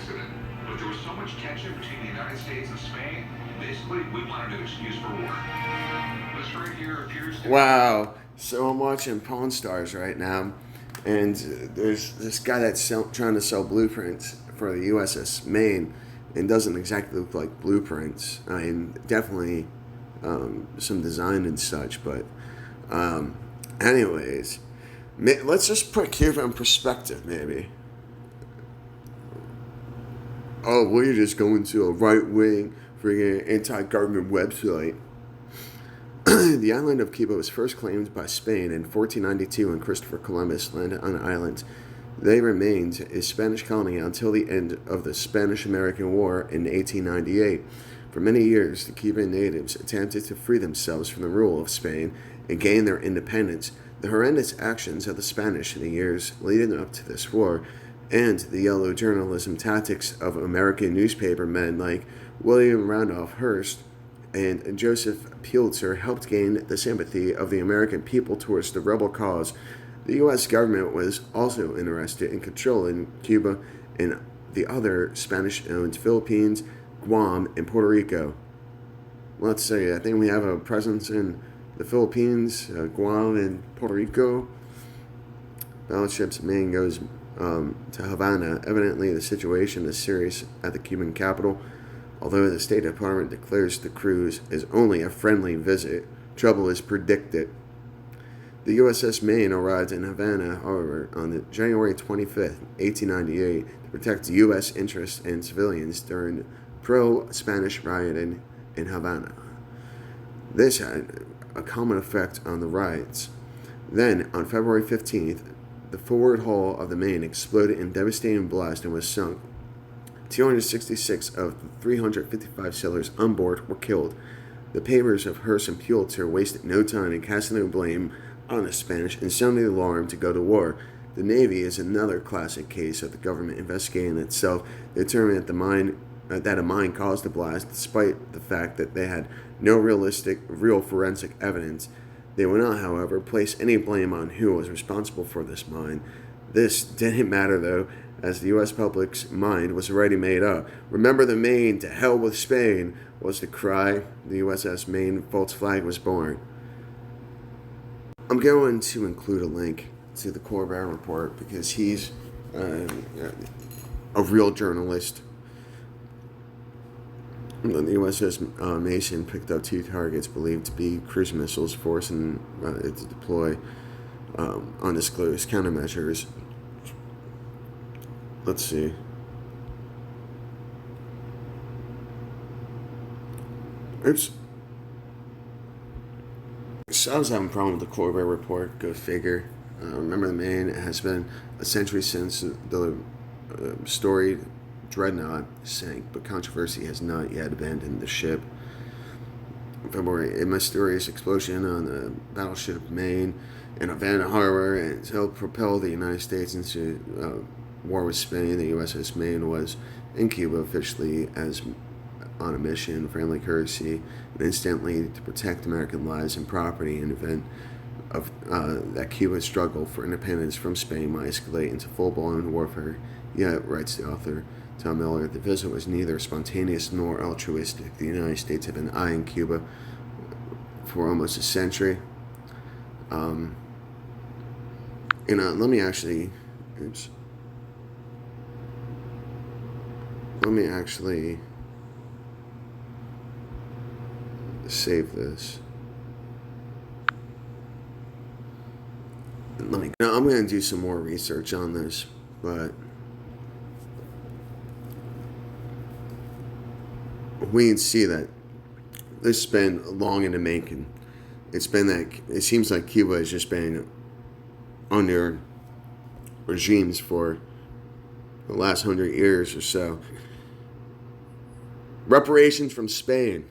accident, but there was so much tension between the United States and Spain, basically, we wanted an excuse for war. This right here appears to... Wow. So I'm watching Pawn Stars right now, and there's this guy that's trying to sell blueprints for the USS Maine, and doesn't exactly look like blueprints. I mean, definitely some design and such, but anyways, let's just put Cuba in perspective, maybe. Oh, we're just going to a right-wing, friggin' anti-government website. The island of Cuba was first claimed by Spain in 1492 when Christopher Columbus landed on the island. They remained a Spanish colony until the end of the Spanish-American War in 1898. For many years, the Cuban natives attempted to free themselves from the rule of Spain and gain their independence. The horrendous actions of the Spanish in the years leading up to this war, and the yellow journalism tactics of American newspaper men like William Randolph Hearst and Joseph Pulitzer helped gain the sympathy of the American people towards the rebel cause. The U.S. government was also interested in controlling Cuba and the other Spanish-owned Philippines, Guam, and Puerto Rico. Let's say, I think we have a presence in the Philippines, Guam, and Puerto Rico. Battleship's Maine goes to Havana. Evidently, the situation is serious at the Cuban capital. Although the State Department declares the cruise is only a friendly visit, trouble is predicted. The USS Maine arrived in Havana, however, on January 25, 1898, to protect U.S. interests and civilians during pro-Spanish rioting in Havana. This had a common effect on the riots. Then, on February 15th, the forward hull of the Maine exploded in devastating blast and was sunk. 266 of the 355 sailors on board were killed. The papers of Hearst and Pulitzer wasted no time in casting the blame on the Spanish and sounding the alarm to go to war. The Navy is another classic case of the government investigating itself, determined that a mine caused the blast, despite the fact that they had no real forensic evidence. They would not, however, place any blame on who was responsible for this mine. This didn't matter, though, as the U.S. public's mind was already made up. Remember the Maine, to hell with Spain, was the cry. The USS Maine false flag was born. I'm going to include a link to the Corbett report because he's a real journalist. The USS Mason picked up 2 targets believed to be cruise missiles, forcing it to deploy undisclosed countermeasures. Let's see. Oops. So I was having a problem with the Corbett report. Go figure. Remember the Maine, it has been a century since the storied Dreadnought sank, but controversy has not yet abandoned the ship. In February, a mysterious explosion on the battleship Maine in Havana Harbor and helped propel the United States into war with Spain. The USS Maine was in Cuba officially as on a mission, friendly courtesy, and instantly to protect American lives and property in the event of that Cuba's struggle for independence from Spain might escalate into full-blown warfare. Yet, writes the author Tom Miller, the visit was neither spontaneous nor altruistic. The United States had been eyeing Cuba for almost a century. Let me actually save this. I'm going to do some more research on this, but we can see that this has been long in the making. It seems like Cuba has just been under regimes for the last 100 years or so. Reparations from Spain.